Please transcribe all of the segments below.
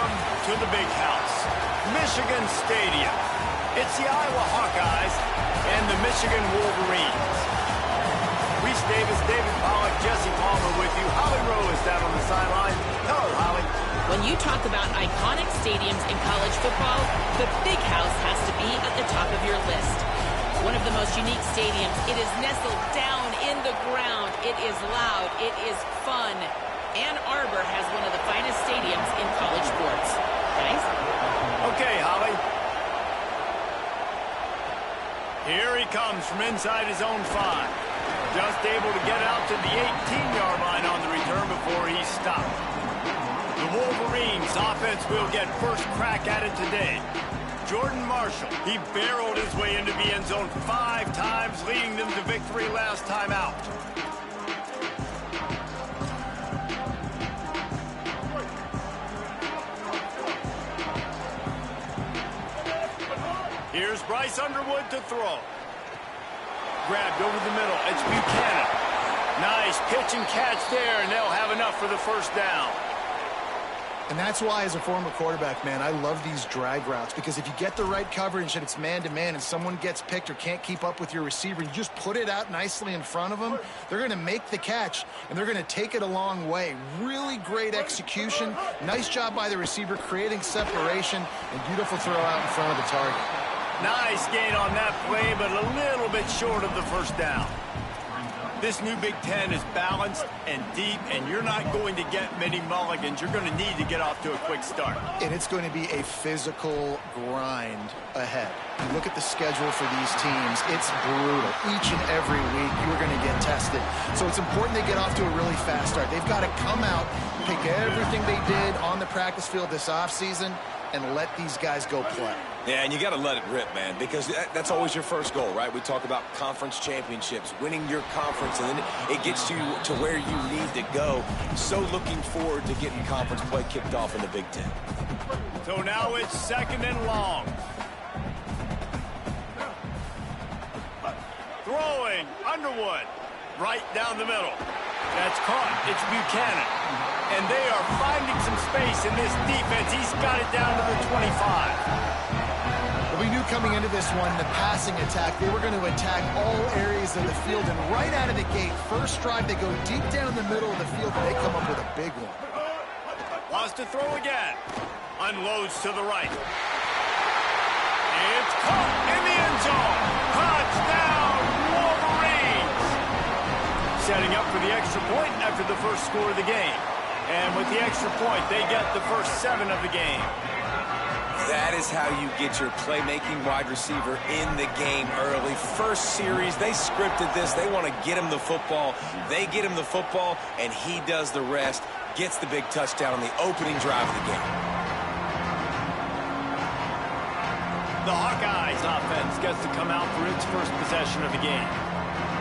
Welcome to the big house, Michigan Stadium. It's the Iowa Hawkeyes and the Michigan Wolverines. Reese Davis, David Pollack, Jesse Palmer with you. Holly Rowe is down on the sideline. Hello, Holly. When you talk about iconic stadiums in college football, the Big House has to be at the top of your list. One of the most unique stadiums. It is nestled down in the ground. It is loud. It is fun. Ann Arbor has one of the finest stadiums in college sports. Guys? Okay, Holly. Here he comes from inside his own 5. Just able to get out to the 18-yard line on the return before he stopped. The Wolverines offense will get first crack at it today. Jordan Marshall, he barreled his way into the end zone 5 times, leading them to victory last time out. Here's Bryce Underwood to throw. Grabbed over the middle. It's Buchanan. Nice pitch and catch there, and they'll have enough for the first down. And that's why, as a former quarterback, man, I love these drag routes, because if you get the right coverage and it's man-to-man and someone gets picked or can't keep up with your receiver, you just put it out nicely in front of them, they're going to make the catch, and they're going to take it a long way. Really great execution. Nice job by the receiver creating separation, and beautiful throw out in front of the target. Nice gain on that play, but a little bit short of the first down. This new Big Ten is balanced and deep, and you're not going to get many mulligans. You're going to need to get off to a quick start. And it's going to be a physical grind ahead. You look at the schedule for these teams, it's brutal. Each and every week, you're going to get tested. So it's important they get off to a really fast start. They've got to come out, pick everything they did on the practice field this offseason, and let these guys go play. Yeah, and you got to let it rip, man, because that's always your first goal, right? We talk about conference championships, winning your conference, and then it gets you to where you need to go. So looking forward to getting conference play kicked off in the Big Ten. So now it's 2nd and long. Throwing, Underwood, right down the middle. That's caught. It's Buchanan. And they are finding some space in this defense. He's got it down to the 25. We knew coming into this one, the passing attack, they were going to attack all areas of the field, and right out of the gate, first drive, they go deep down the middle of the field, and they come up with a big one. Wants to throw again. Unloads to the right. It's caught in the end zone. Touchdown, Wolverines! Setting up for the extra point after the first score of the game. And with the extra point, they get the first 7 of the game. That is how you get your playmaking wide receiver in the game early. First series, they scripted this. They want to get him the football. They get him the football, and he does the rest. Gets the big touchdown on the opening drive of the game. The Hawkeyes offense gets to come out for its first possession of the game.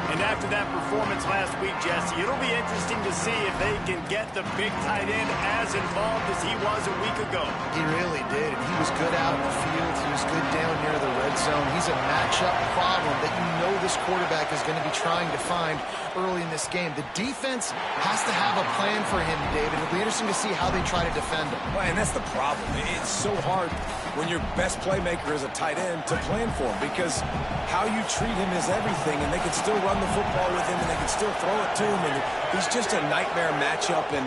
And after that performance last week, Jesse, it'll be interesting to see if they can get the big tight end as involved as he was a week ago. He really did. And he was good out in the field. He was good down near the red zone. He's a matchup problem that you know this quarterback is going to be trying to find early in this game. The defense has to have a plan for him, David. It'll be interesting to see how they try to defend him. Well, and that's the problem. It's so hard when your best playmaker is a tight end to plan for him, because how you treat him is everything, and they can still run the football with him, and they can still throw it to him, and he's just a nightmare matchup. And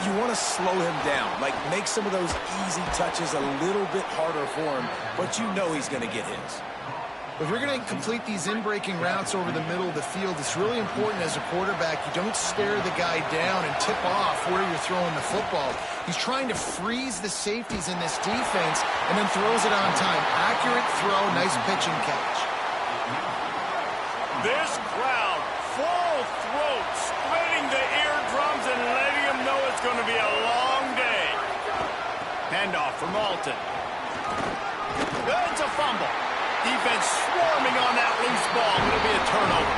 you want to slow him down, like make some of those easy touches a little bit harder for him, but you know he's going to get his. If you're going to complete these in-breaking routes over the middle of the field, it's really important as a quarterback you don't stare the guy down and tip off where you're throwing the football. He's trying to freeze the safeties in this defense and then throws it on time. Accurate throw, nice pitch and catch. This crowd, full throat, splitting the eardrums and letting them know it's going to be a long day. Handoff for Malton. It's a fumble. Defense swarming on that loose ball. It'll be a turnover.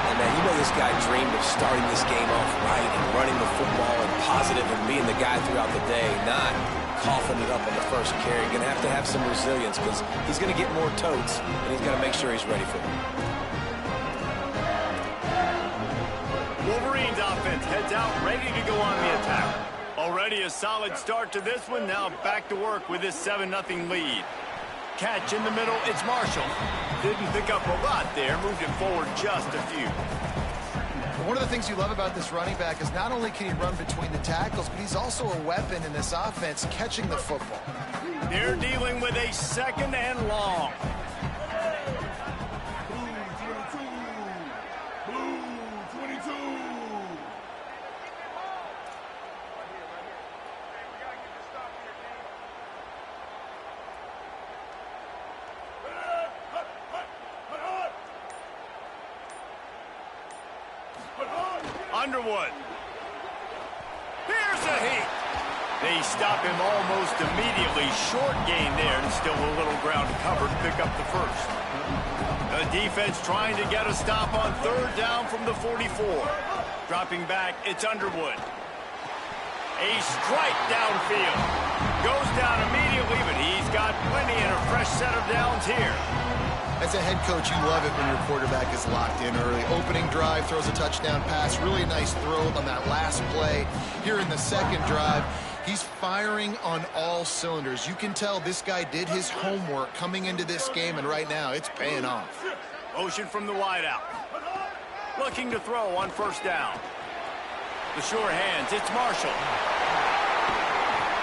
And man, you know this guy dreamed of starting this game off right and running the football and positive and being the guy throughout the day, not coughing it up on the first carry. Going to have some resilience, because he's going to get more totes, and he's got to make sure he's ready for them. Wolverines offense heads out ready to go on the attack. Already a solid start to this one. Now back to work with this 7-0 lead. Catch in the middle. It's Marshall. Didn't pick up a lot there. Moved it forward just a few. One of the things you love about this running back is not only can he run between the tackles, but he's also a weapon in this offense catching the football. They're dealing with a 2nd and long. Underwood. Here's a heat. They stop him almost immediately. Short gain there, and still a little ground covered to pick up the first. The defense trying to get a stop on 3rd down from the 44. Dropping back, it's Underwood. A strike downfield. Goes down immediately, but he's got plenty and a fresh set of downs here. As a head coach, you love it when your quarterback is locked in early. Opening drive, throws a touchdown pass. Really nice throw on that last play. Here in the 2nd drive, he's firing on all cylinders. You can tell this guy did his homework coming into this game, and right now it's paying off. Motion from the wideout. Looking to throw on 1st down. The sure hands, it's Marshall.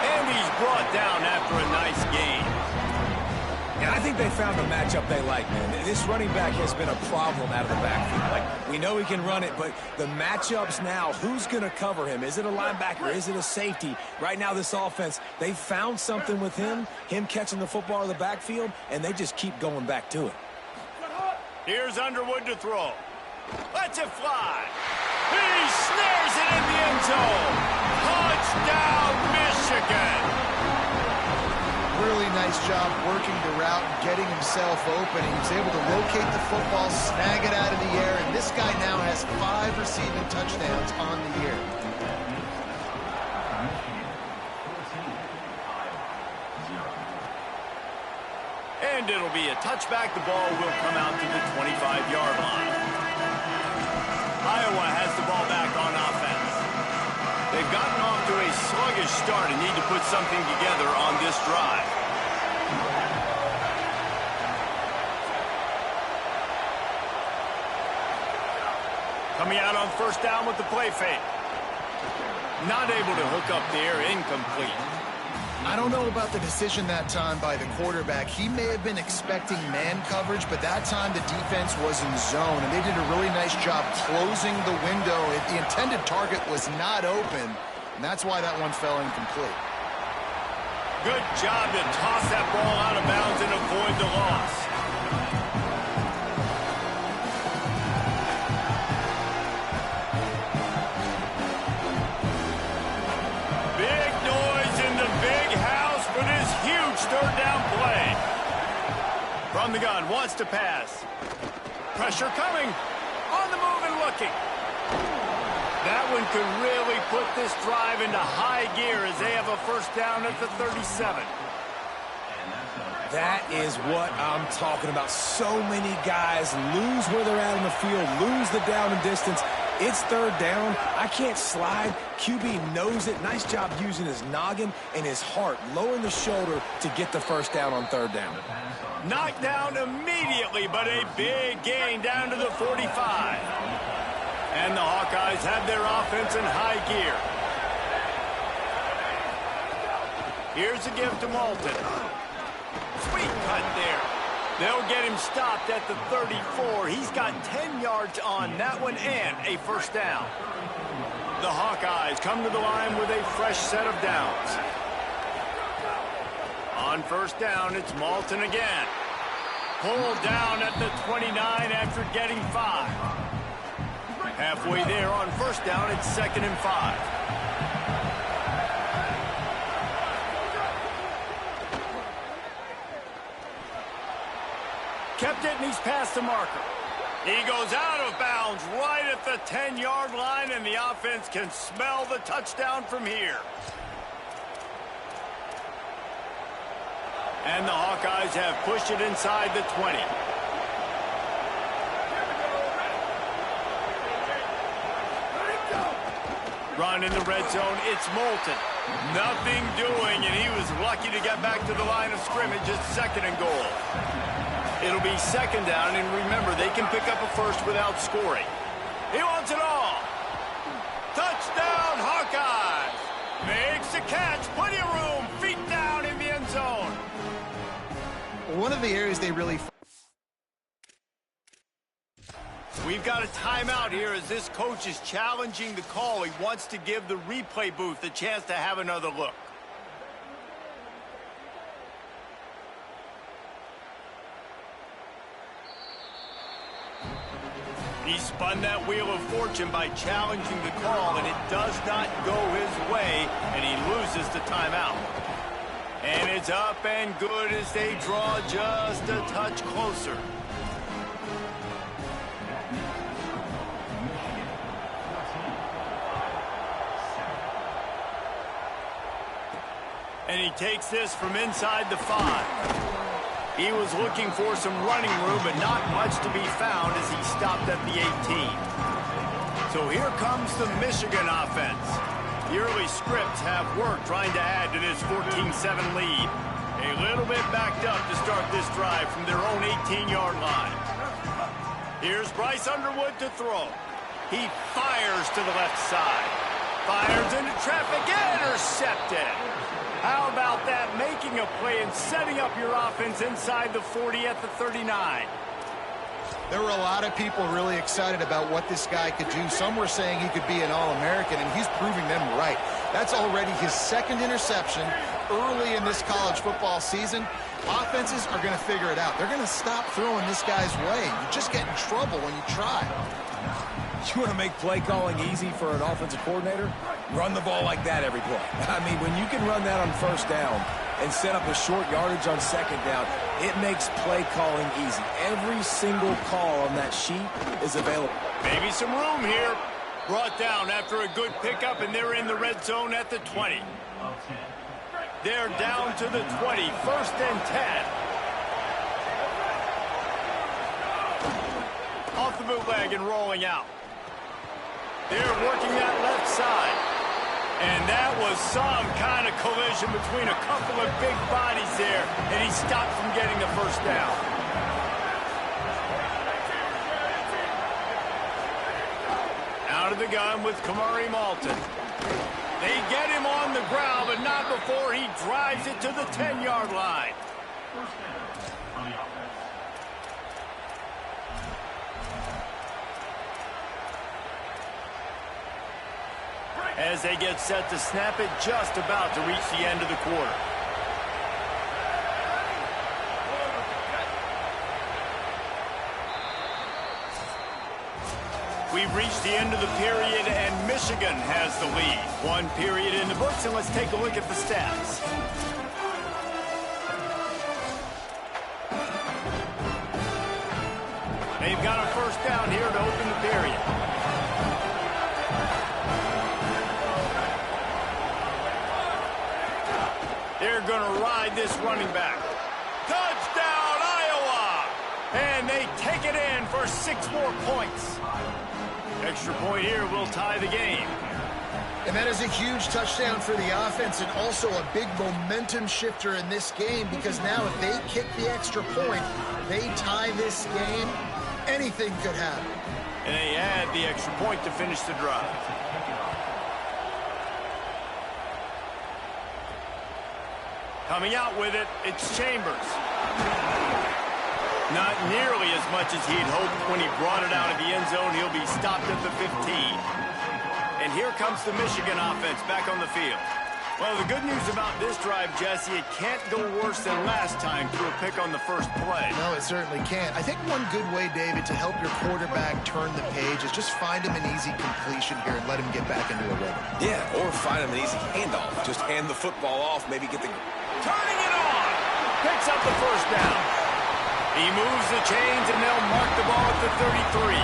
And he's brought down after a nice gain. And I think they found a matchup they like, man. This running back has been a problem out of the backfield. Like, we know he can run it, but the matchups now, who's going to cover him? Is it a linebacker? Is it a safety? Right now, this offense, they found something with him catching the football in the backfield, and they just keep going back to it. Here's Underwood to throw. Lets it fly. He snares it in the end zone. Touchdown, Michigan. Really nice job working the route and getting himself open. He was able to locate the football, snag it out of the air, and this guy now has 5 receiving touchdowns on the year. And it'll be a touchback. The ball will come out to the 25-yard line. Iowa has the ball back on offense. They've gotten off to a sluggish start and need to put something together on this drive. Coming out on 1st down with the play fake. Not able to hook up there, incomplete. I don't know about the decision that time by the quarterback. He may have been expecting man coverage, but that time the defense was in zone, and they did a really nice job closing the window. The intended target was not open, and that's why that one fell incomplete. Good job to toss that ball out of bounds and avoid the loss. Big noise in the big house for this huge 3rd down play. From the gun, wants to pass. Pressure coming. On the move and looking. That one could really put this drive into high gear as they have a 1st down at the 37. That is what I'm talking about. So many guys lose where they're at in the field, lose the down and distance. It's 3rd down. I can't slide. QB knows it. Nice job using his noggin and his heart, lowering the shoulder to get the 1st down on 3rd down. Knocked down immediately, but a big gain down to the 45. And the Hawkeyes have their offense in high gear. Here's a give to Malton. Sweet cut there. They'll get him stopped at the 34. He's got 10 yards on that one and a 1st down. The Hawkeyes come to the line with a fresh set of downs. On 1st down, it's Malton again. Pulled down at the 29 after getting 5. Halfway there on 1st down, it's 2nd and 5. Kept it, and he's past the marker. He goes out of bounds right at the 10-yard line, and the offense can smell the touchdown from here. And the Hawkeyes have pushed it inside the 20. Run in the red zone, it's Moulton. Nothing doing, and he was lucky to get back to the line of scrimmage. It's 2nd and goal. It'll be 2nd down, and remember, they can pick up a first without scoring. He wants it all. Touchdown, Hawkeyes. Makes the catch. Plenty of room. Feet down in the end zone. One of the areas they really... We've got a timeout here as this coach is challenging the call. He wants to give the replay booth a chance to have another look. He spun that wheel of fortune by challenging the call, and it does not go his way, and he loses the timeout. And it's up and good as they draw just a touch closer. And he takes this from inside the 5. He was looking for some running room, but not much to be found as he stopped at the 18. So here comes the Michigan offense. The early scripts have worked trying to add to this 14-7 lead. A little bit backed up to start this drive from their own 18-yard line. Here's Bryce Underwood to throw. He fires to the left side. Fires into traffic, intercepted. How about that, making a play and setting up your offense inside the 40 at the 39. There were a lot of people really excited about what this guy could do. Some were saying he could be an All-American, and he's proving them right. That's already his 2nd interception early in this college football season. Offenses are going to figure it out. They're going to stop throwing this guy's way. You just get in trouble when you try. You want to make play calling easy for an offensive coordinator? Run the ball like that every play. I mean, when you can run that on 1st down and set up a short yardage on 2nd down, it makes play calling easy. Every single call on that sheet is available. Maybe some room here. Brought down after a good pickup, and they're in the red zone at the 20. They're down to the 20, 1st and 10. Off the bootleg and rolling out. They're working that left side. And that was some kind of collision between a couple of big bodies there, and he stopped from getting the 1st down. Out of the gun with Kamari Malton. They get him on the ground, but not before he drives it to the 10-yard line. As they get set to snap it, just about to reach the end of the quarter. We've reached the end of the period, and Michigan has the lead. 1 period in the books, and let's take a look at the stats. They've got a 1st down here to open the period. They're going to ride this running back. Touchdown, Iowa! And they take it in for 6 more points. Extra point here will tie the game. And that is a huge touchdown for the offense, and also a big momentum shifter in this game, because now if they kick the extra point, they tie this game, anything could happen. And they add the extra point to finish the drive. Coming out with it, it's Chambers. Not nearly as much as he'd hoped when he brought it out of the end zone. He'll be stopped at the 15. And here comes the Michigan offense back on the field. Well, the good news about this drive, Jesse, it can't go worse than last time through a pick on the 1st play. No, it certainly can't. I think one good way, David, to help your quarterback turn the page is just find him an easy completion here and let him get back into a rhythm. Yeah, or find him an easy handoff. Just hand the football off, maybe get the... Turning it on! Picks up the 1st down. He moves the chains, and they'll mark the ball at the 33.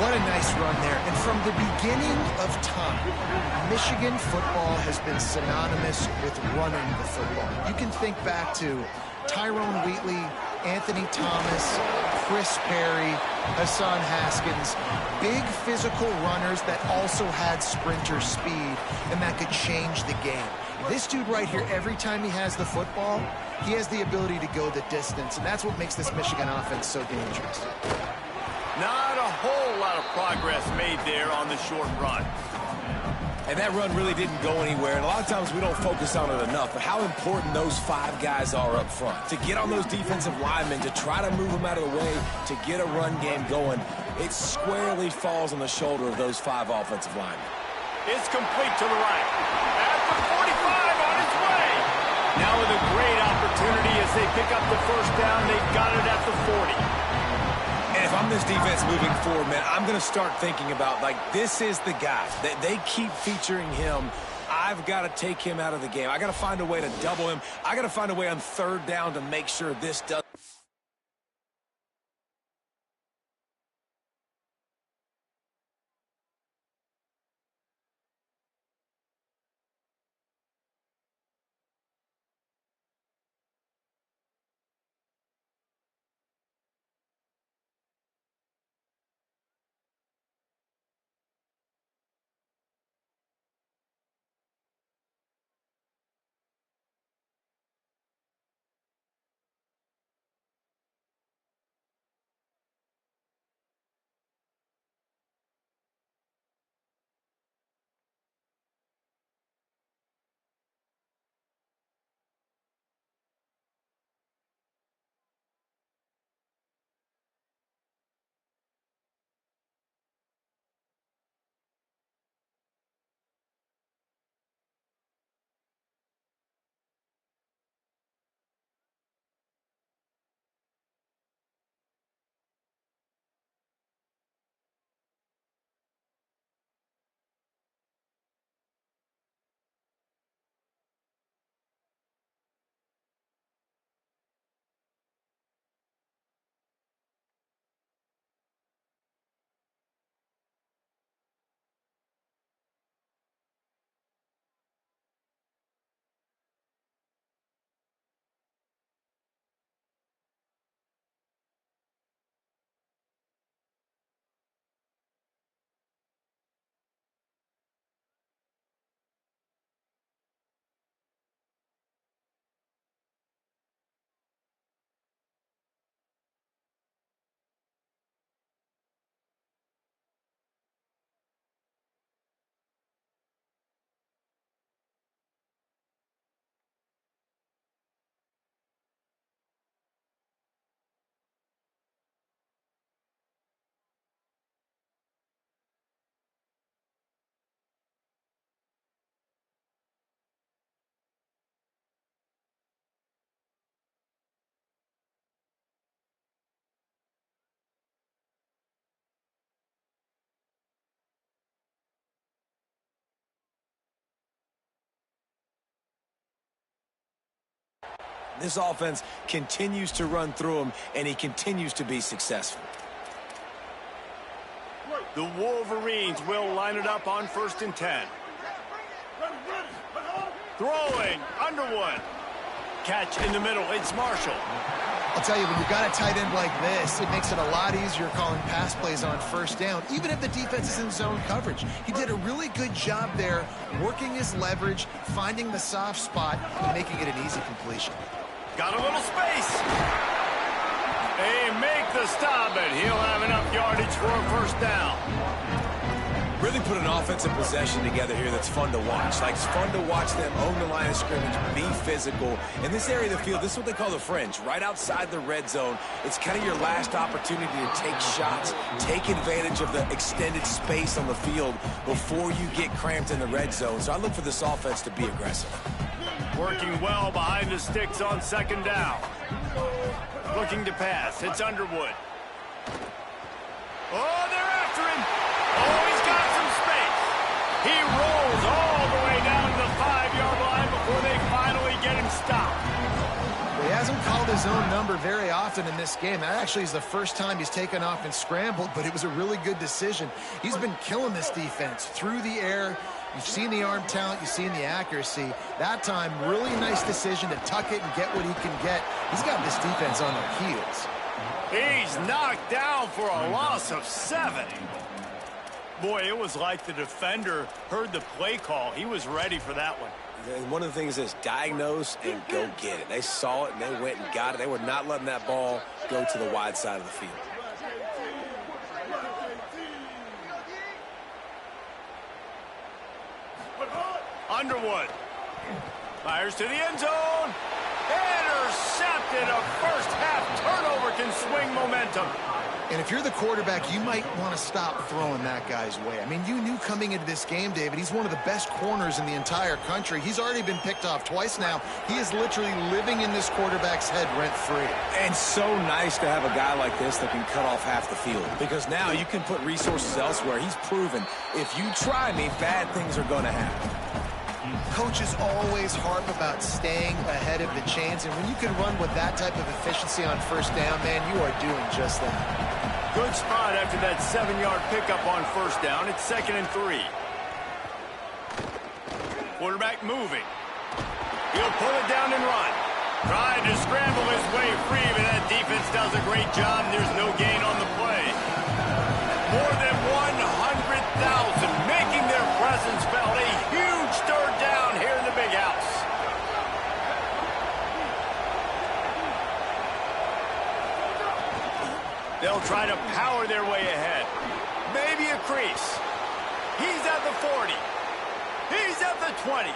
What a nice run there. And from the beginning of time, Michigan football has been synonymous with running the football. You can think back to Tyrone Wheatley, Anthony Thomas, Chris Perry, Hassan Haskins, big physical runners that also had sprinter speed, and that could change the game. This dude right here, every time he has the football, he has the ability to go the distance, and that's what makes this Michigan offense so dangerous. Not a whole lot of progress made there on the short run. And that run really didn't go anywhere, and a lot of times we don't focus on it enough, but how important those 5 guys are up front. To get on those defensive linemen, to try to move them out of the way, to get a run game going, it squarely falls on the shoulder of those 5 offensive linemen. It's complete to the right. At the 45 on its way. Now with a great opportunity as they pick up the first down. They got it at the 40. And if I'm this defense moving forward, man, I'm going to start thinking about, like, this is the guy. They keep featuring him. I've got to take him out of the game. I got to find a way to double him. I got to find a way on 3rd down to make sure this does. This offense continues to run through him, and he continues to be successful. The Wolverines will line it up on 1st and 10. Throwing, Underwood. Catch in the middle, it's Marshall. I'll tell you, when you've got a tight end like this, it makes it a lot easier calling pass plays on 1st down, even if the defense is in zone coverage. He did a really good job there, working his leverage, finding the soft spot, and making it an easy completion. Got a little space. They make the stop, and he'll have enough yardage for a 1st down. Really put an offensive possession together here that's fun to watch. Like, it's fun to watch them own the line of scrimmage, be physical. In this area of the field, this is what they call the fringe, right outside the red zone. It's kind of your last opportunity to take shots, take advantage of the extended space on the field before you get cramped in the red zone. So I look for this offense to be aggressive. Working well behind the sticks on 2nd down. Looking to pass. It's Underwood. Oh, they're after him. Oh, he's got some space. He rolls all the way down to the 5-yard line before they finally get him stopped. He hasn't called his own number very often in this game. That actually is the first time he's taken off and scrambled, but it was a really good decision. He's been killing this defense through the air. You've seen the arm talent, you've seen the accuracy. That time, really nice decision to tuck it and get what he can get. He's got this defense on their heels. He's knocked down for a loss of 7. Boy, it was like the defender heard the play call. He was ready for that one. And one of the things is diagnose and go get it. They saw it and they went and got it. They were not letting that ball go to the wide side of the field. Underwood fires to the end zone. Intercepted. A first-half turnover can swing momentum. And if you're the quarterback, you might want to stop throwing that guy's way. I mean, you knew coming into this game, David, he's one of the best corners in the entire country. He's already been picked off twice now. He is literally living in this quarterback's head rent-free. And so nice to have a guy like this that can cut off half the field. Because now you can put resources elsewhere. He's proven if you try me, bad things are going to happen. Coaches always harp about staying ahead of the chains, and when you can run with that type of efficiency on first down, man, you are doing just that. Good spot after that 7-yard pickup on first down. It's 2nd and 3. Quarterback moving. He'll pull it down and run. Trying to scramble his way free, but that defense does a great job. There's no gain on the play. More than 100,000 making their presence felt. A huge third down here in the big house. They'll try to power their way ahead. Maybe a crease. He's at the 40. He's at the 20.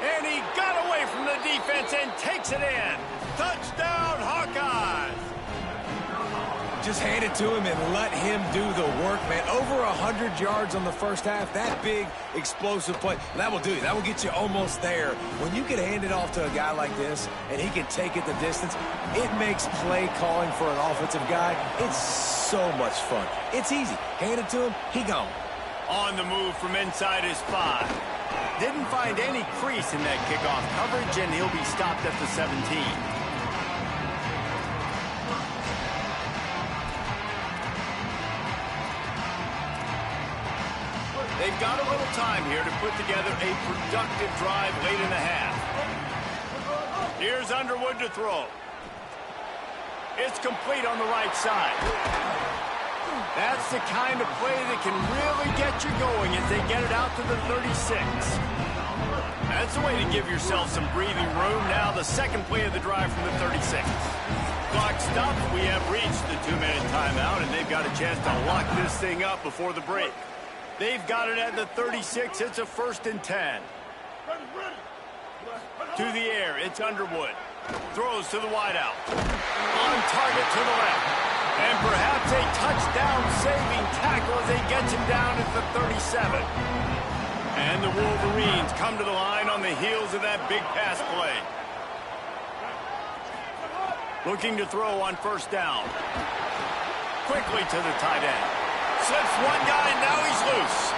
And he got away from the defense and takes it in. Touchdown, Hawkeyes. Just hand it to him and let him do the work, man. Over 100 yards on the first half. That big, explosive play. That will do it. That will get you almost there. When you can hand it off to a guy like this and he can take it the distance, it makes play calling for an offensive guy. It's so much fun. It's easy. Hand it to him, he gone. On the move from inside his 5. Didn't find any crease in that kickoff coverage, and he'll be stopped at the 17. They've got a little time here to put together a productive drive late in the half. Here's Underwood to throw. It's complete on the right side. That's the kind of play that can really get you going as they get it out to the 36. That's the way to give yourself some breathing room. Now the second play of the drive from the 36. Clock stops. We have reached the 2-minute timeout, and they've got a chance to lock this thing up before the break. They've got it at the 36. It's a 1st and 10. To the air, it's Underwood. Throws to the wideout. On target to the left. And perhaps a touchdown-saving tackle as he gets him down at the 37. And the Wolverines come to the line on the heels of that big pass play. Looking to throw on first down. Quickly to the tight end. Slips one guy, now he's loose.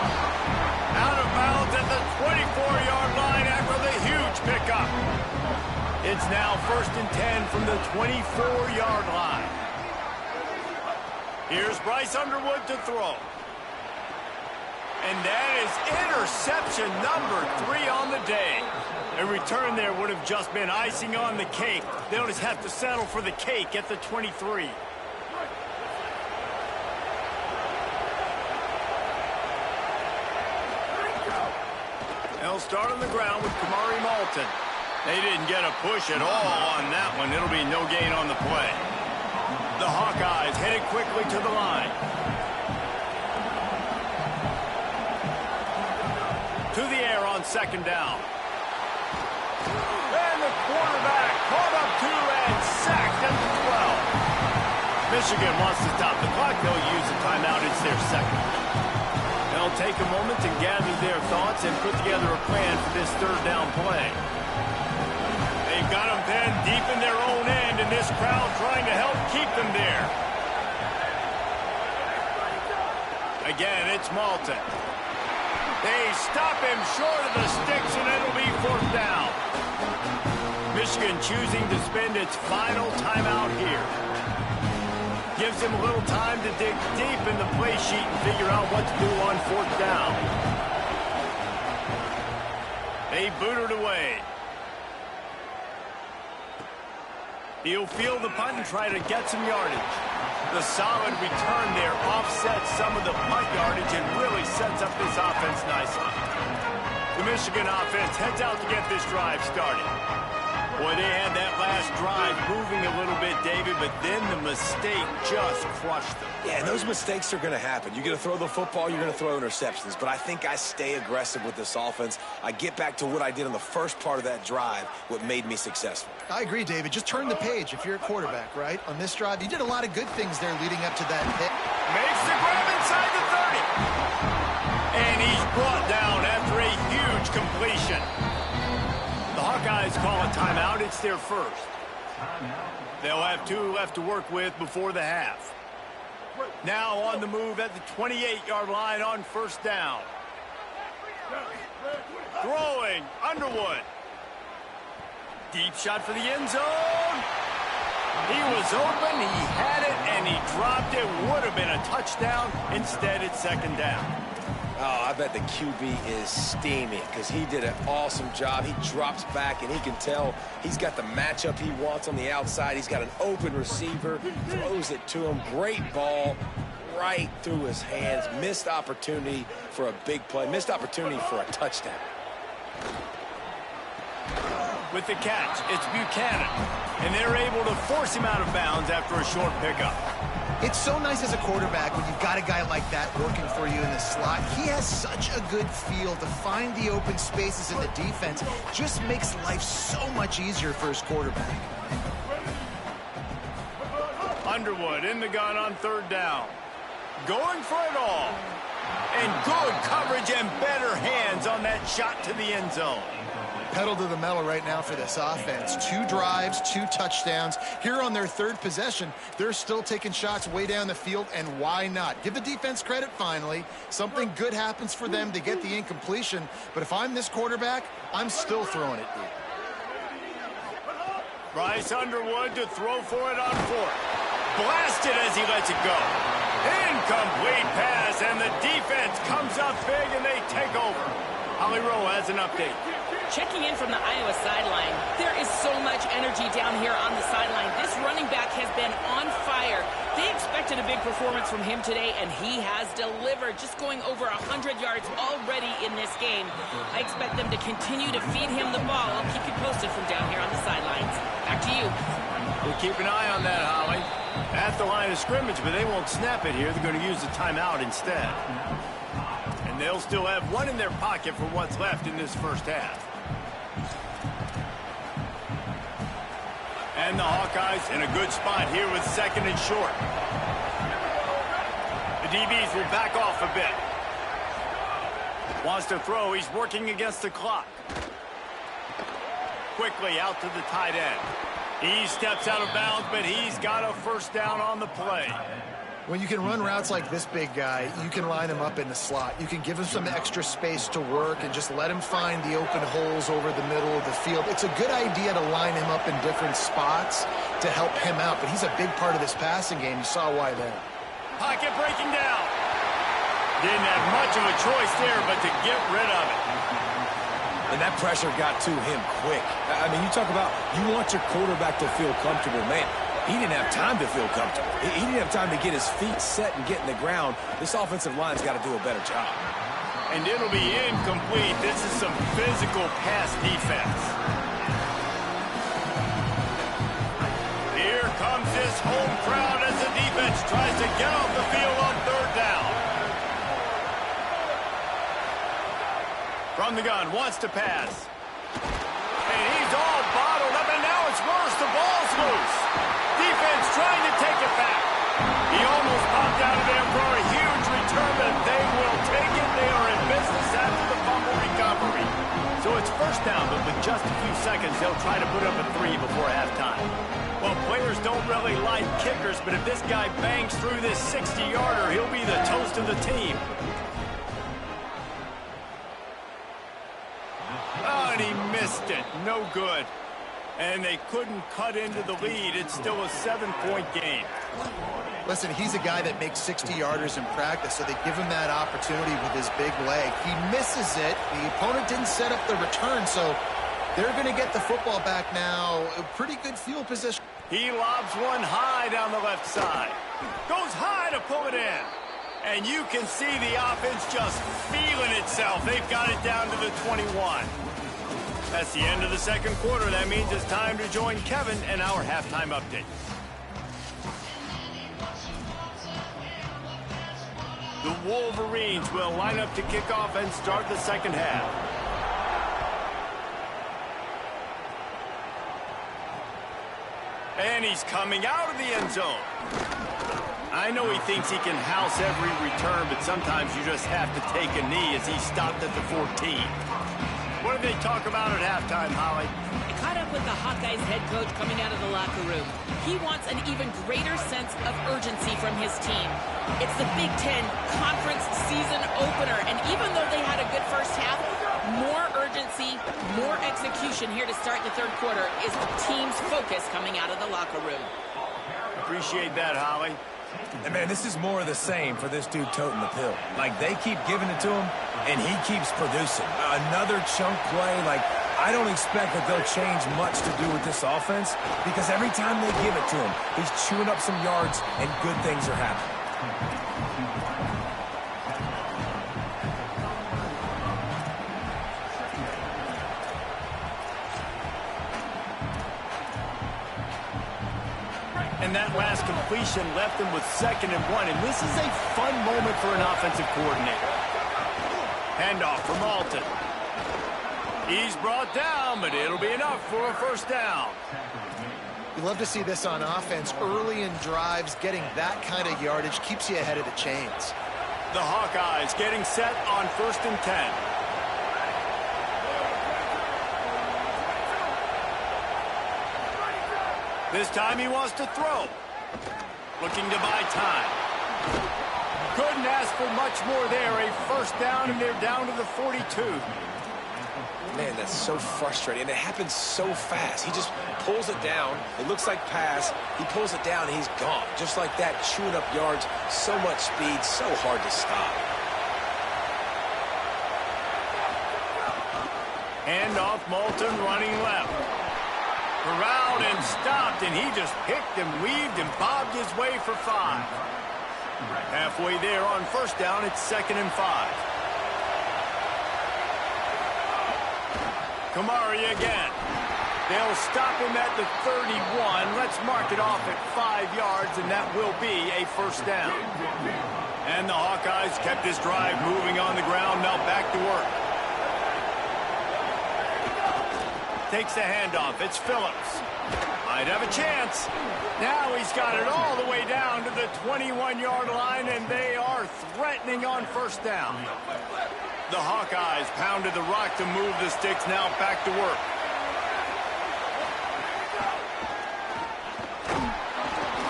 Out of bounds at the 24-yard line after the huge pickup. It's now 1st and 10 from the 24-yard line. Here's Bryce Underwood to throw. And that is interception number 3 on the day. A return there would have just been icing on the cake. They'll just have to settle for the cake at the 23. They'll start on the ground with Kamari Malton. They didn't get a push at all on that one. It'll be no gain on the play. The Hawkeyes headed quickly to the line. To the air on 2nd down. And the quarterback caught up to and sacked at the 12. Michigan wants to stop the clock. They'll use the timeout. It's their 2nd. They'll take a moment to gather their thoughts and put together a plan for this 3rd down play. They've got them pinned deep in their own end, and this crowd trying to help keep them there. Again, it's Malton. They stop him short of the sticks, and it'll be 4th down. Michigan choosing to spend its final timeout here. Gives him a little time to dig deep in the play sheet and figure out what to do on 4th down. They boot it away. He'll field the punt and try to get some yardage. The solid return there offsets some of the punt yardage and really sets up this offense nicely. The Michigan offense heads out to get this drive started. Boy, they had that last drive moving a little bit, David, but then the mistake just crushed them. Yeah, and those mistakes are going to happen. You're going to throw the football, you're going to throw interceptions. But I think I stay aggressive with this offense. I get back to what I did on the first part of that drive, what made me successful. I agree, David. Just turn the page if you're a quarterback, right? On this drive, you did a lot of good things there leading up to that hit. Makes the grab inside the 30. And he's brought down after a huge completion. The Hawkeyes call a timeout. It's their first. They'll have 2 left to work with before the half. Now on the move at the 28-yard line on first down. Throwing, Underwood. Deep shot for the end zone. He was open, he had it, and he dropped it. Would have been a touchdown. Instead, it's second down. Oh, I bet the QB is steaming because he did an awesome job. He drops back, and he can tell he's got the matchup he wants on the outside. He's got an open receiver, throws it to him. Great ball right through his hands. Missed opportunity for a big play. Missed opportunity for a touchdown. With the catch, it's Buchanan, and they're able to force him out of bounds after a short pickup. It's so nice as a quarterback when you've got a guy like that working for you in the slot. He has such a good feel to find the open spaces in the defense. Just makes life so much easier for his quarterback. Underwood in the gun on third down. Going for it all. And good coverage and better hands on that shot to the end zone. Pedal to the metal right now for this offense. 2 drives, 2 touchdowns. Here on their third possession, they're still taking shots way down the field, and why not? Give the defense credit finally. Something good happens for them to get the incompletion, but if I'm this quarterback, I'm still throwing it deep. Bryce Underwood to throw for it on fourth. Blasted as he lets it go. Incomplete pass, and the defense comes up big, and they take over. Holly Rowe has an update. Checking in from the Iowa sideline, there is so much energy down here on the sideline. This running back has been on fire. They expected a big performance from him today, and he has delivered, just going over 100 yards already in this game. I expect them to continue to feed him the ball. I'll keep you posted from down here on the sidelines. Back to you. We'll keep an eye on that, Holly. At the line of scrimmage, but they won't snap it here. They're going to use the timeout instead. And they'll still have 1 in their pocket for what's left in this first half. And the Hawkeyes in a good spot here with second and short. The DBs will back off a bit. Wants to throw. He's working against the clock. Quickly out to the tight end. He steps out of bounds, but he's got a first down on the play. When you can run routes like this big guy, you can line him up in the slot. You can give him some extra space to work and just let him find the open holes over the middle of the field. It's a good idea to line him up in different spots to help him out, but he's a big part of this passing game. You saw why there. Pocket breaking down. Didn't have much of a choice there, but to get rid of it. And that pressure got to him quick. I mean, you talk about you want your quarterback to feel comfortable. Man, he didn't have time to feel comfortable. He didn't have time to get his feet set and get in the ground. This offensive line's got to do a better job. And it'll be incomplete. This is some physical pass defense. Here comes this home crowd as the defense tries to get off the field on third down. From the gun, wants to pass. And he's all bottled up, and now it's worse. The ball's loose. Defense trying to take it back. He almost popped out of there for a huge return, but they will take it. They are in business after the fumble recovery. So it's first down, but with just a few seconds, they'll try to put up a 3 before halftime. Well, players don't really like kickers, but if this guy bangs through this 60-yarder, he'll be the toast of the team. Oh, and he missed it. No good. And they couldn't cut into the lead. It's still a 7-point game. Listen, he's a guy that makes 60-yarders in practice, so they give him that opportunity with his big leg. He misses it. The opponent didn't set up the return, so they're going to get the football back now. A pretty good field position. He lobs one high down the left side. Goes high to pull it in. And you can see the offense just feeling itself. They've got it down to the 21. That's the end of the second quarter. That means it's time to join Kevin and our halftime update. The Wolverines will line up to kick off and start the second half. And he's coming out of the end zone. I know he thinks he can house every return, but sometimes you just have to take a knee as he stopped at the 14. What did they talk about at halftime, Holly? I caught up with the Hawkeyes head coach coming out of the locker room. He wants an even greater sense of urgency from his team. It's the Big Ten Conference season opener, and even though they had a good first half, more urgency, more execution here to start the third quarter is the team's focus coming out of the locker room. Appreciate that, Holly. And, man, this is more of the same for this dude toting the pill. Like, they keep giving it to him, and he keeps producing. Another chunk play. Like, I don't expect that they'll change much to do with this offense because every time they give it to him, he's chewing up some yards, and good things are happening. And that last completion left him with 2nd and 1. And this is a fun moment for an offensive coordinator. Handoff from Alton. He's brought down, but it'll be enough for a first down. You love to see this on offense. Early in drives, getting that kind of yardage keeps you ahead of the chains. The Hawkeyes getting set on 1st and 10. This time he wants to throw. Looking to buy time. Couldn't ask for much more there. A first down, and they're down to the 42. Man, that's so frustrating. And it happens so fast. He just pulls it down. It looks like pass. He pulls it down, and he's gone. Just like that, chewing up yards. So much speed, so hard to stop. Handoff, Moulton running left. Corralled and stopped, and he just picked and weaved and bobbed his way for 5. Halfway there on first down, it's 2nd and 5. Kamari again. They'll stop him at the 31. Let's mark it off at 5 yards, and that will be a first down. And the Hawkeyes kept this drive moving on the ground, now back to work. Takes the handoff. It's Phillips. Might have a chance. Now he's got it all the way down to the 21-yard line, and they are threatening on first down. The Hawkeyes pounded the rock to move the sticks, now back to work.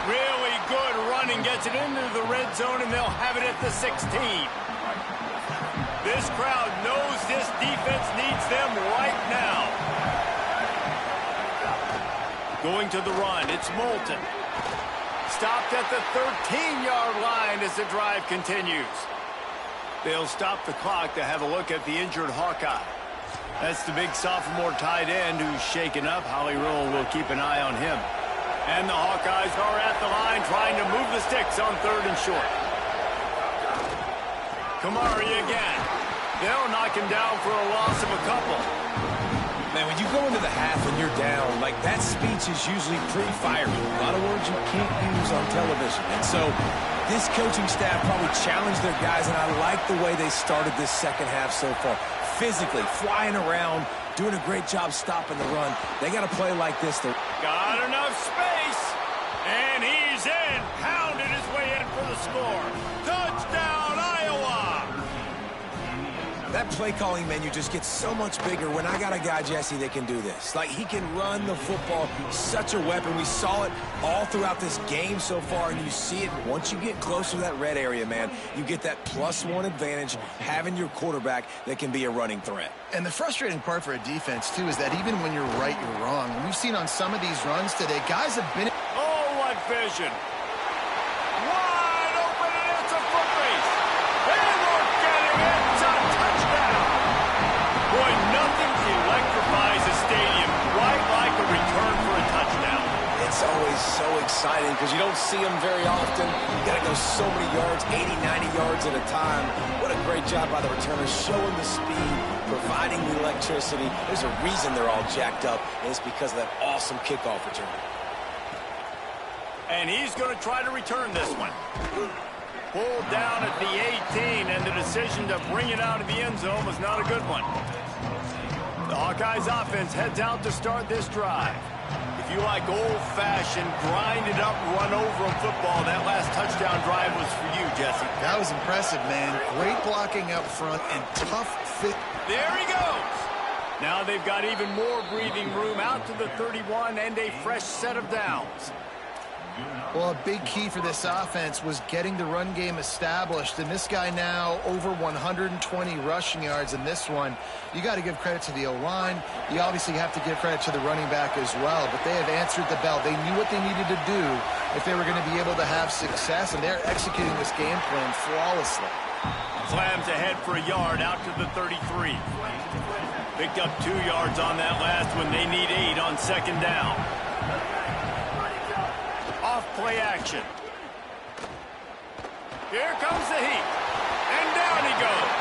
Really good running, gets it into the red zone, and they'll have it at the 16. This crowd knows this defense needs them right now. Going to the run, it's Moulton. Stopped at the 13-yard line as the drive continues. They'll stop the clock to have a look at the injured Hawkeye. That's the big sophomore tight end who's shaken up. Holly Roll will keep an eye on him. And the Hawkeyes are at the line trying to move the sticks on 3rd and short. Kamari again. They'll knock him down for a loss of a couple. Man, when you go into the half and you're down, like that speech is usually pretty fiery. A lot of words you can't use on television. And so this coaching staff probably challenged their guys, and I like the way they started this second half so far. Physically, flying around, doing a great job stopping the run. They got to play like this. Got enough space, and he's in. Pounded his way in for the score. Touchdown, Iowa! That play calling menu just gets so much bigger when I got a guy, Jesse, that can do this. Like, he can run the football. Such a weapon. We saw it all throughout this game so far, and you see it once you get closer to that red area, man. You get that +1 advantage having your quarterback that can be a running threat. And the frustrating part for a defense, too, is that even when you're right, you're wrong. And we've seen on some of these runs today, guys have been... Oh, what vision. Wide open, and it's a foot race. They won't get him. It's a touchdown. Boy, nothing electrifies a stadium quite like a return for a touchdown. It's always don't see them very often. You got to go so many yards, 80, 90 yards at a time. What a great job by the returners, showing the speed, providing the electricity. There's a reason they're all jacked up, and it's because of that awesome kickoff return. And he's going to try to return this one. Pulled down at the 18, and the decision to bring it out of the end zone was not a good one. The Hawkeyes offense heads out to start this drive. If you like old-fashioned, grind-it-up, run-over football, that last touchdown drive was for you, Jesse. That was impressive, man. Great blocking up front and tough fit. There he goes. Now they've got even more breathing room out to the 31 and a fresh set of downs. Well, a big key for this offense was getting the run game established, and this guy now over 120 rushing yards in this one. You got to give credit to the O-line. You obviously have to give credit to the running back as well, but they have answered the bell. They knew what they needed to do if they were going to be able to have success, and they're executing this game plan flawlessly. Slams ahead for a yard out to the 33. Picked up 2 yards on that last one. They need 8 on second down. Off-play action. Here comes the heat. And down he goes.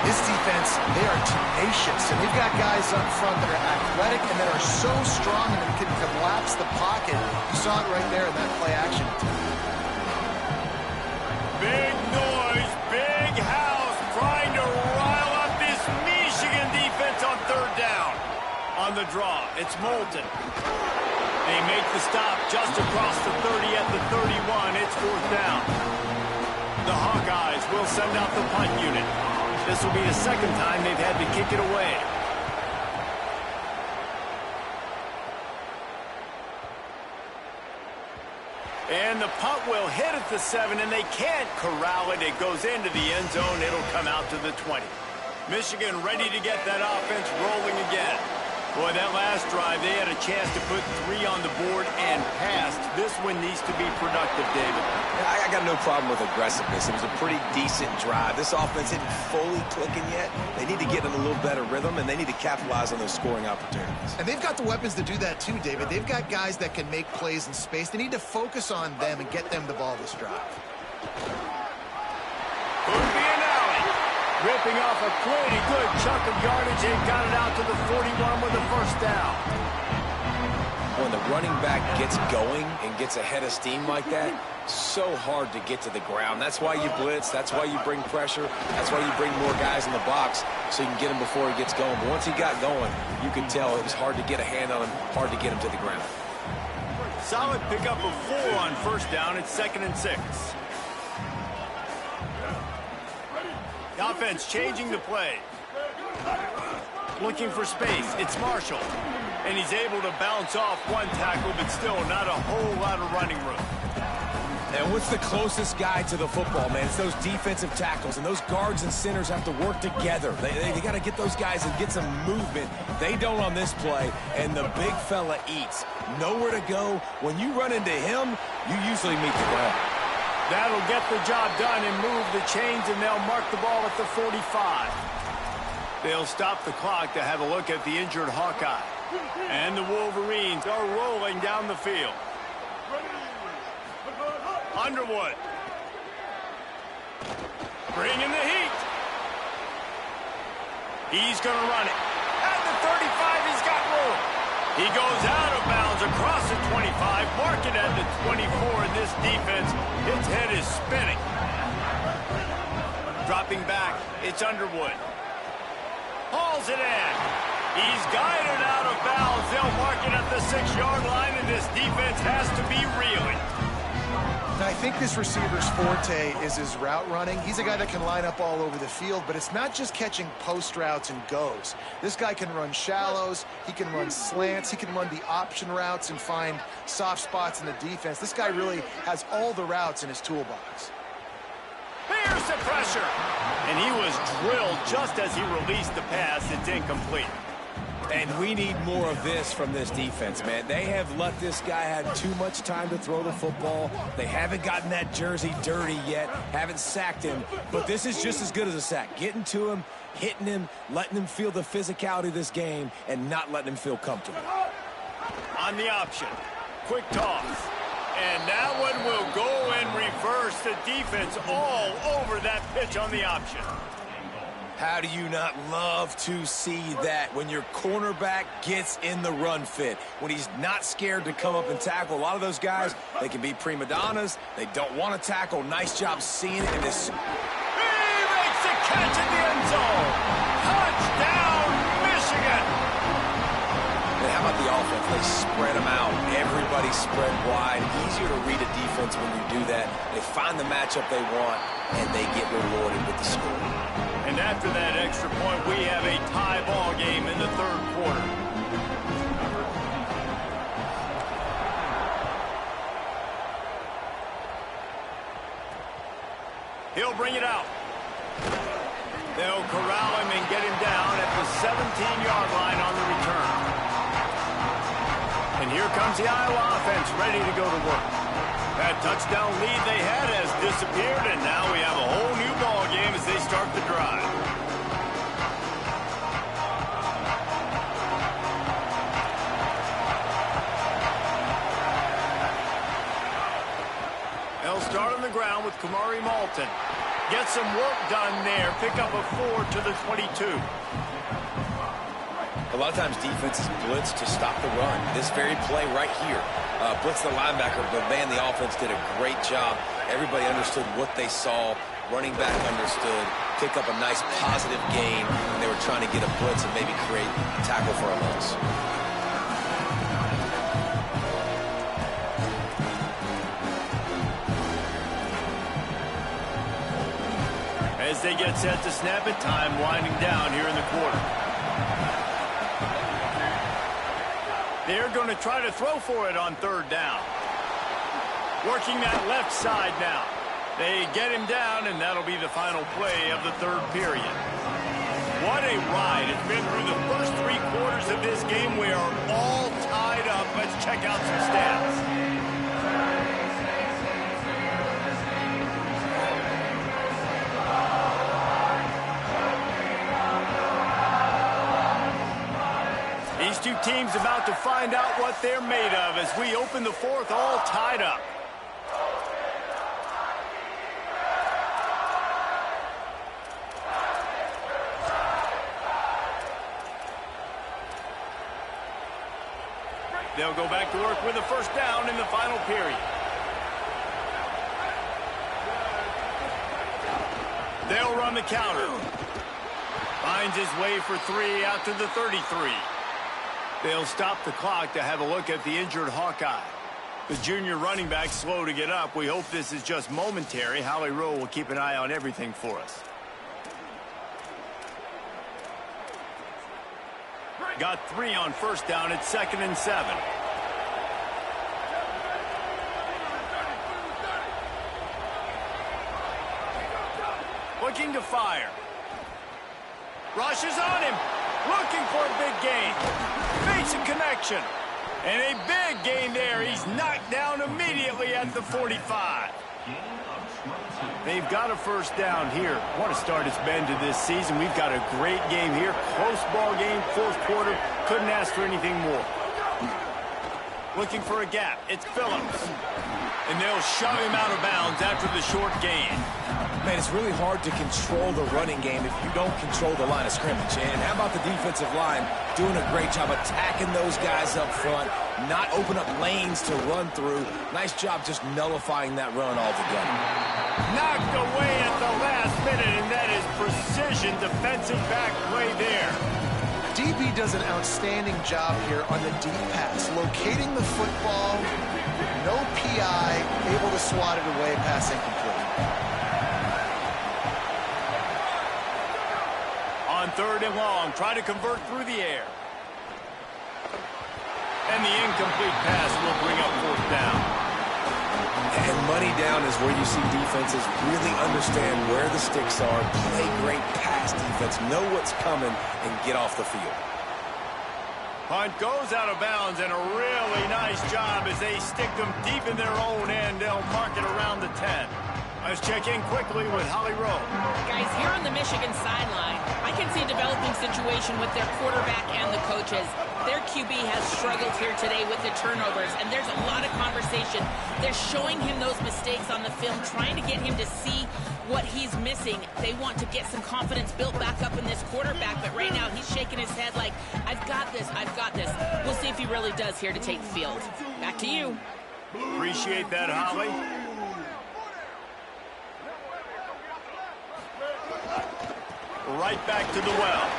This defense, they are tenacious, and they've got guys up front that are athletic and that are so strong and that can collapse the pocket. You saw it right there in that play action. Big noise, big house, trying to rile up this Michigan defense on third down. On the draw, it's Moulton. They make the stop just across the 30 at the 31. It's fourth down. The Hawkeyes will send out the punt unit. This will be the second time they've had to kick it away. And the punt will hit at the 7, and they can't corral it. It goes into the end zone. It'll come out to the 20. Michigan ready to get that offense rolling again. Boy, that last drive, they had a chance to put 3 on the board and passed. This one needs to be productive, David. I got no problem with aggressiveness. It was a pretty decent drive. This offense isn't fully clicking yet. They need to get in a little better rhythm, and they need to capitalize on those scoring opportunities. And they've got the weapons to do that too, David. They've got guys that can make plays in space. They need to focus on them and get them the ball this drive. Could be an alley. Ripping off a pretty good chunk of yardage. They got it out to the 41 with a first down. When the running back gets going and gets ahead of steam like that, so hard to get to the ground. That's why you blitz. That's why you bring pressure. That's why you bring more guys in the box so you can get him before he gets going. But once he got going, you could tell it was hard to get a hand on him, hard to get him to the ground. Solid pickup of 4 on first down. It's 2nd and 6. The offense changing the play. Looking for space. It's Marshall. And he's able to bounce off one tackle, but still not a whole lot of running room. And what's the closest guy to the football, man? It's those defensive tackles, and those guards and centers have to work together. They got to get those guys and get some movement. They don't on this play, and the big fella eats. Nowhere to go. When you run into him, you usually meet the ground. That'll get the job done and move the chains, and they'll mark the ball at the 45. They'll stop the clock to have a look at the injured Hawkeye. And the Wolverines are rolling down the field. Underwood. Bringing the heat. He's going to run it. At the 35, he's got room. He goes out of bounds across the 25, mark it at the 24, and this defense, its head is spinning. Dropping back, it's Underwood. Hauls it in. He's guided out of bounds. They'll mark it at the 6-yard line, and this defense has to be reeling. Now, I think this receiver's forte is his route running. He's a guy that can line up all over the field, but it's not just catching post routes and goes. This guy can run shallows, he can run slants, he can run the option routes and find soft spots in the defense. This guy really has all the routes in his toolbox. Here's the pressure. And he was drilled just as he released the pass. It's incomplete. And we need more of this from this defense, man. They have let this guy have too much time to throw the football. They haven't gotten that jersey dirty yet, haven't sacked him. But this is just as good as a sack. Getting to him, hitting him, letting him feel the physicality of this game, and not letting him feel comfortable. On the option. Quick toss. And that one will go and reverse the defense all over that pitch on the option. How do you not love to see that when your cornerback gets in the run fit, when he's not scared to come up and tackle? A lot of those guys, they can be prima donnas. They don't want to tackle. Nice job seeing it in this. He makes the catch in the end zone. Touchdown, Michigan. And how about the offense? They spread them out. Everybody spread wide. Easier to read a defense when you do that. They find the matchup they want, and they get rewarded with the score. And after that extra point, we have a tie ball game in the third quarter. He'll bring it out. They'll corral him and get him down at the 17-yard line on the return. And here comes the Iowa offense ready to go to work. That touchdown lead they had has disappeared, and now we have a whole new ball game as they start the drive. They'll start on the ground with Kamari Malton. Get some work done there. Pick up a 4 to the 22. A lot of times defenses blitz to stop the run. This very play right here, blitz the linebacker, but man, the offense did a great job. Everybody understood what they saw. Running back understood. Pick up a nice positive gain when they were trying to get a blitz and maybe create a tackle for a loss. As they get set to snap it, time winding down here in the quarter. They're going to try to throw for it on third down. Working that left side now. They get him down, and that'll be the final play of the third period. What a ride. It's been through the first 3 quarters of this game. We are all tied up. Let's check out some stats. These two teams about to find out what they're made of as we open the fourth, all tied up. They'll go back to work with a first down in the final period. They'll run the counter. Finds his way for 3 out to the 33. They'll stop the clock to have a look at the injured Hawkeye. The junior running back slow to get up. We hope this is just momentary. Holly Rowe will keep an eye on everything for us. Got 3 on first down at 2nd and 7. Looking to fire. Rushes on him. Looking for a big gain. Makes a connection. And a big gain there. He's knocked down immediately at the 45. They've got a first down here. What a start it's been to this season. We've got a great game here. Close ball game, fourth quarter. Couldn't ask for anything more. Looking for a gap. It's Phillips. And they'll shove him out of bounds after the short gain. Man, it's really hard to control the running game if you don't control the line of scrimmage. And how about the defensive line doing a great job attacking those guys up front, not open up lanes to run through. Nice job just nullifying that run altogether. Knocked away at the last minute, and that is precision defensive back play there. DB does an outstanding job here on the deep pass, locating the football, no PI, able to swat it away, pass incomplete. On 3rd and long, try to convert through the air. And the incomplete pass will bring up 4th down. And money down is where you see defenses really understand where the sticks are, play great pass defense, know what's coming, and get off the field. Punt goes out of bounds, and a really nice job as they stick them deep in their own end. They'll mark it around the 10. Let's check in quickly with Holly Rowe. Guys, here on the Michigan sideline, I can see a developing situation with their quarterback and the coaches. their QB has struggled here today with the turnovers, and there's a lot of conversation. They're showing him those mistakes on the film, trying to get him to see what he's missing. They want to get some confidence built back up in this quarterback, but right now he's shaking his head like, I've got this, I've got this. We'll see if he really does here to take the field. Back to you. Appreciate that, Holly. Right back to the well.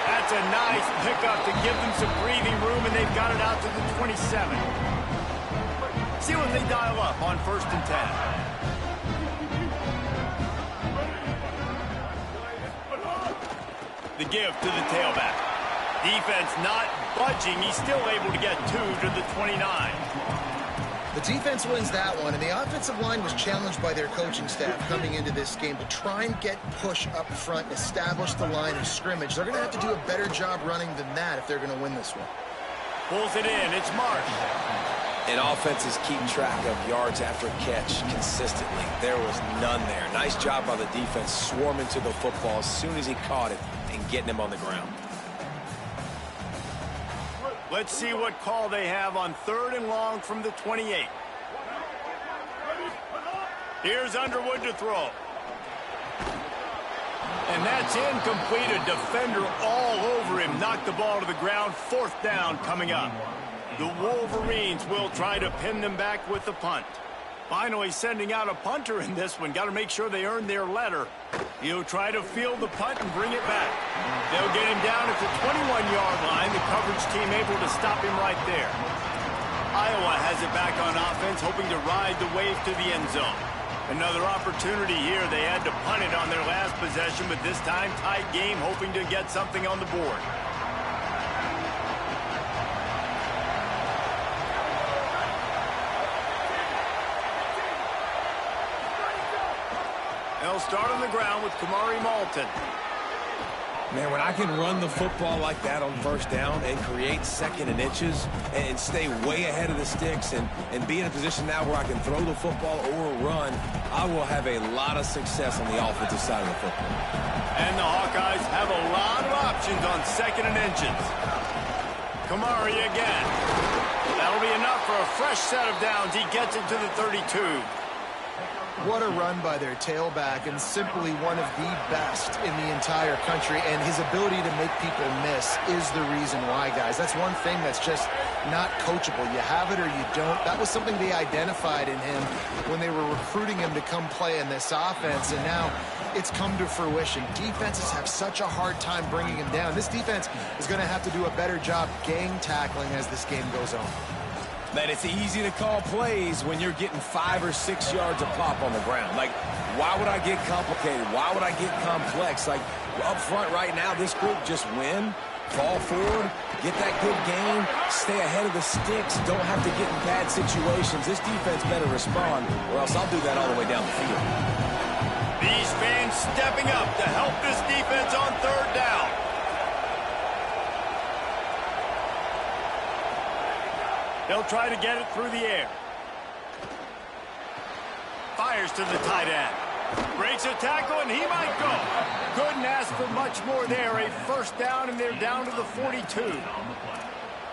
That's a nice pickup to give them some breathing room, and they've got it out to the 27. See what they dial up on 1st and 10. The give to the tailback. Defense not budging. He's still able to get 2 to the 29. The defense wins that one, and the offensive line was challenged by their coaching staff coming into this game to try and get push up front and establish the line of scrimmage. They're going to have to do a better job running than that if they're going to win this one. Pulls it in. It's Marsh. And offenses keep track of yards after catch consistently. There was none there. Nice job by the defense swarming to the football as soon as he caught it and getting him on the ground. Let's see what call they have on 3rd and long from the 28. Here's Underwood to throw. And that's incomplete. A defender all over him. Knocked the ball to the ground. 4th down coming up. The Wolverines will try to pin them back with the punt. Finally sending out a punter in this one. Got to make sure they earn their letter. He'll try to field the punt and bring it back. They'll get him down at the 21-yard line. The coverage team able to stop him right there. Iowa has it back on offense, hoping to ride the wave to the end zone. Another opportunity here. They had to punt it on their last possession, but this time tight game, hoping to get something on the board. They'll start on the ground with Kamari Malton. Man, when I can run the football like that on 1st down and create 2nd and inches and stay way ahead of the sticks and be in a position now where I can throw the football or run, I will have a lot of success on the offensive side of the football. And the Hawkeyes have a lot of options on 2nd and inches. Kamari again. That'll be enough for a fresh set of downs. He gets it to the 32. What a run by their tailback, and simply one of the best in the entire country, and his ability to make people miss is the reason why, guys. That's one thing that's just not coachable. You have it or you don't. That was something they identified in him when they were recruiting him to come play in this offense, and now it's come to fruition. Defenses have such a hard time bringing him down. This defense is going to have to do a better job gang tackling as this game goes on. Man, it's easy to call plays when you're getting 5 or 6 yards a pop on the ground. Like, why would I get complicated? Why would I get complex? Like, up front right now, this group just win, fall forward, get that good game, stay ahead of the sticks, don't have to get in bad situations. This defense better respond, or else I'll do that all the way down the field. These fans stepping up to help this defense on 3rd down. They'll try to get it through the air. Fires to the tight end. Breaks a tackle, and he might go. Couldn't ask for much more there. A 1st down, and they're down to the 42.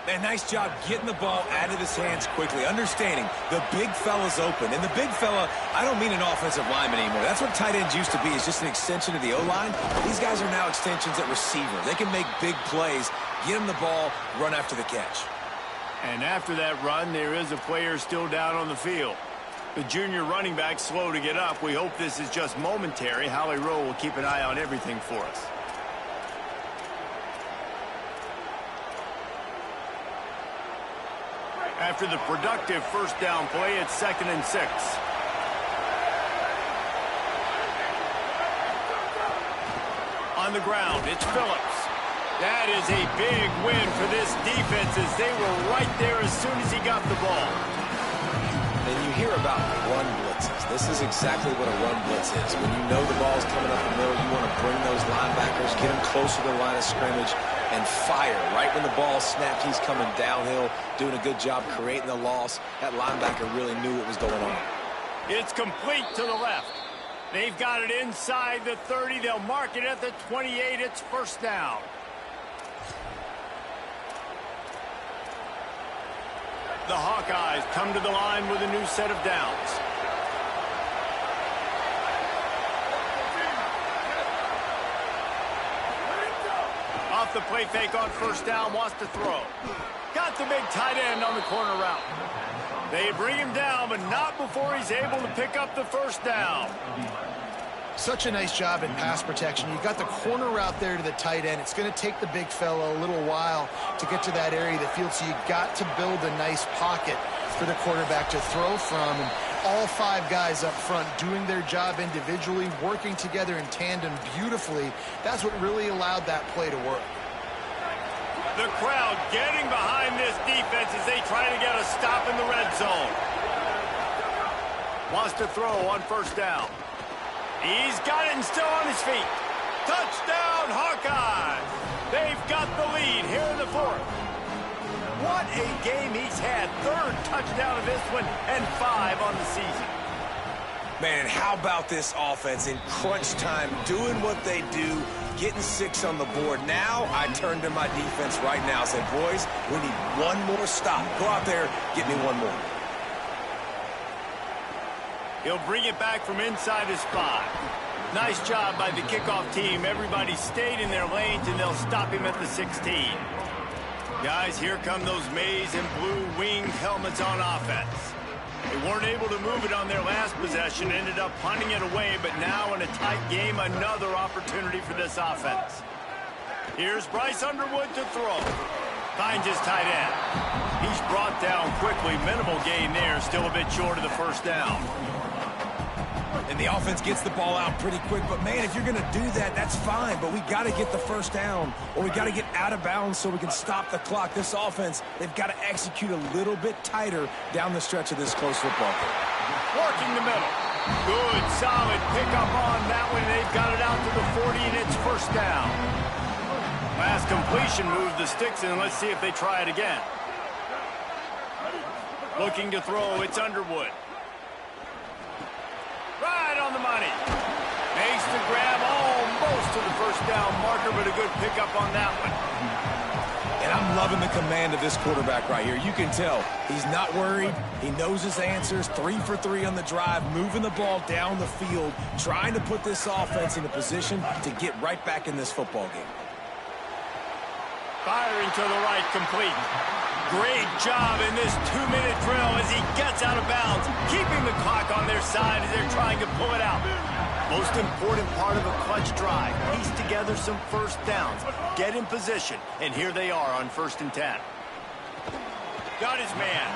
Man, nice job getting the ball out of his hands quickly, understanding the big fella's open. And the big fella, I don't mean an offensive lineman anymore. That's what tight ends used to be, is just an extension of the O-line. These guys are now extensions at receiver. They can make big plays, get him the ball, run after the catch. And after that run, there is a player still down on the field. The junior running back slow to get up. We hope this is just momentary. Howie Rowe will keep an eye on everything for us. After the productive 1st down play, it's 2nd and 6. On the ground, it's Phillips. That is a big win for this defense, as they were right there as soon as he got the ball. And you hear about run blitzes. This is exactly what a run blitz is. When you know the ball's coming up the middle, you want to bring those linebackers, get them closer to the line of scrimmage, and fire. Right when the ball snapped, he's coming downhill, doing a good job creating the loss. That linebacker really knew what was going on. It's complete to the left. They've got it inside the 30. They'll mark it at the 28. It's 1st down. The Hawkeyes come to the line with a new set of downs. Off the play fake on first down, wants to throw. Got the big tight end on the corner route. They bring him down, but not before he's able to pick up the first down. Such a nice job in pass protection. You got the corner route there to the tight end. It's going to take the big fella a little while to get to that area of the field, so you got to build a nice pocket for the quarterback to throw from. And all five guys up front doing their job individually, working together in tandem beautifully. That's what really allowed that play to work. The crowd getting behind this defense as they try to get a stop in the red zone. Wants to throw on first down. He's got it and still on his feet. Touchdown, Hawkeyes! They've got the lead here in the fourth. What a game he's had. Third touchdown of this one and 5 on the season. Man, how about this offense in crunch time, doing what they do, getting 6 on the board. Now I turn to my defense right now and say, boys, we need one more stop. Go out there, get me one more. He'll bring it back from inside his 5. Nice job by the kickoff team. Everybody stayed in their lanes, and they'll stop him at the 16. Guys, here come those maize and blue winged helmets on offense. They weren't able to move it on their last possession, ended up punting it away, but now in a tight game, another opportunity for this offense. Here's Bryce Underwood to throw. Finds his tight end. He's brought down quickly. Minimal gain there, still a bit short of the first down. And the offense gets the ball out pretty quick. But, man, if you're going to do that, that's fine. But we got to get the first down, or we got to get out of bounds so we can stop the clock. This offense, they've got to execute a little bit tighter down the stretch of this close football game. Working the middle. Good, solid pickup on that one. They've got it out to the 40, and it's first down. Last completion moved the sticks in. Let's see if they try it again. Looking to throw, it's Underwood. Right on the money. Makes the grab almost to the first down marker, but a good pickup on that one. And I'm loving the command of this quarterback right here. You can tell he's not worried. He knows his answers. 3 for 3 on the drive, moving the ball down the field, trying to put this offense in a position to get right back in this football game. Firing to the right, complete. Great job in this 2-minute drill as he gets out of bounds, keeping the clock on their side as they're trying to pull it out. Most important part of a clutch drive, piece together some first downs, get in position, and here they are on 1st and 10. Got his man.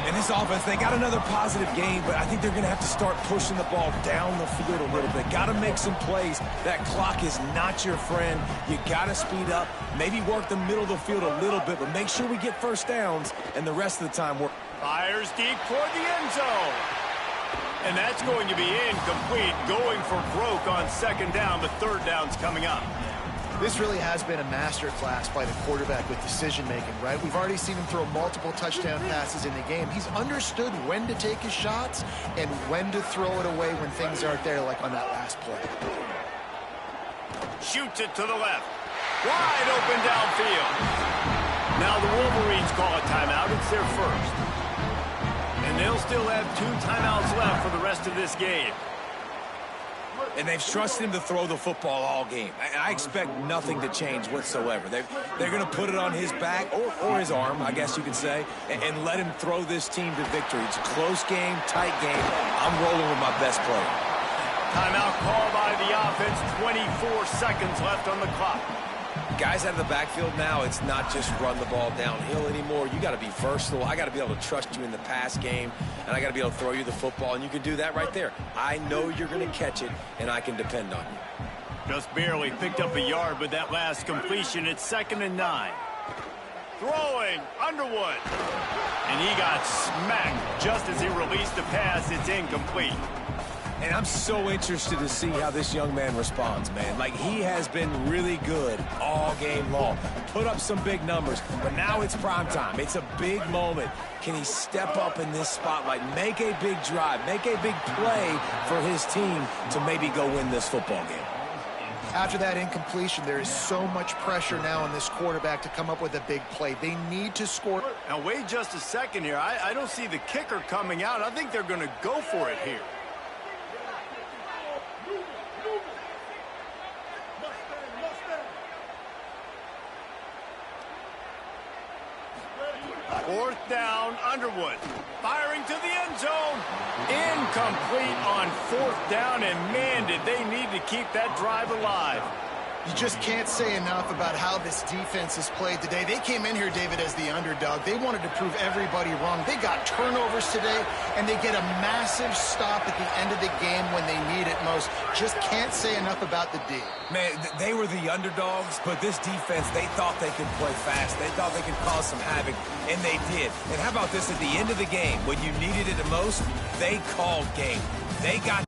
And this offense, they got another positive game, but I think they're going to have to start pushing the ball down the field a little bit. Got to make some plays. That clock is not your friend. You got to speed up, maybe work the middle of the field a little bit, but make sure we get first downs, and the rest of the time work. Fires deep toward the end zone. And that's going to be incomplete, going for broke on 2nd down, but 3rd down's coming up. This really has been a master class by the quarterback with decision-making, right? We've already seen him throw multiple touchdown passes in the game. He's understood when to take his shots and when to throw it away when things aren't there, like on that last play. Shoots it to the left. Wide open downfield. Now the Wolverines call a timeout. It's their first. And they'll still have 2 timeouts left for the rest of this game. And they've trusted him to throw the football all game. I expect nothing to change whatsoever. They're going to put it on his back, or his arm, I guess you could say, and let him throw this team to victory. It's a close game, tight game. I'm rolling with my best player. Timeout call by the offense. 24 seconds left on the clock. Guys out of the backfield now, it's not just run the ball downhill anymore. You got to be versatile. I got to be able to trust you in the pass game, and I got to be able to throw you the football, and you can do that right there. I know you're going to catch it, and I can depend on you. Just barely picked up a yard with that last completion. It's 2nd and 9. Throwing, Underwood. And he got smacked just as he released the pass. It's incomplete. And I'm so interested to see how this young man responds, man. Like, he has been really good all game long. Put up some big numbers, but now it's prime time. It's a big moment. Can he step up in this spotlight, make a big drive, make a big play for his team to maybe go win this football game? After that incompletion, there is so much pressure now on this quarterback to come up with a big play. They need to score. Now, wait just a second here. I don't see the kicker coming out. I think they're going to go for it here. Fourth down, Underwood. Firing to the end zone. Incomplete on fourth down, and man, did they need to keep that drive alive. You just can't say enough about how this defense has played today. They came in here, David, as the underdog. They wanted to prove everybody wrong. They got turnovers today, and they get a massive stop at the end of the game when they need it most. Just can't say enough about the D. Man, they were the underdogs, but this defense, they thought they could play fast. They thought they could cause some havoc, and they did. And how about this at the end of the game? When you needed it the most, they called game. They got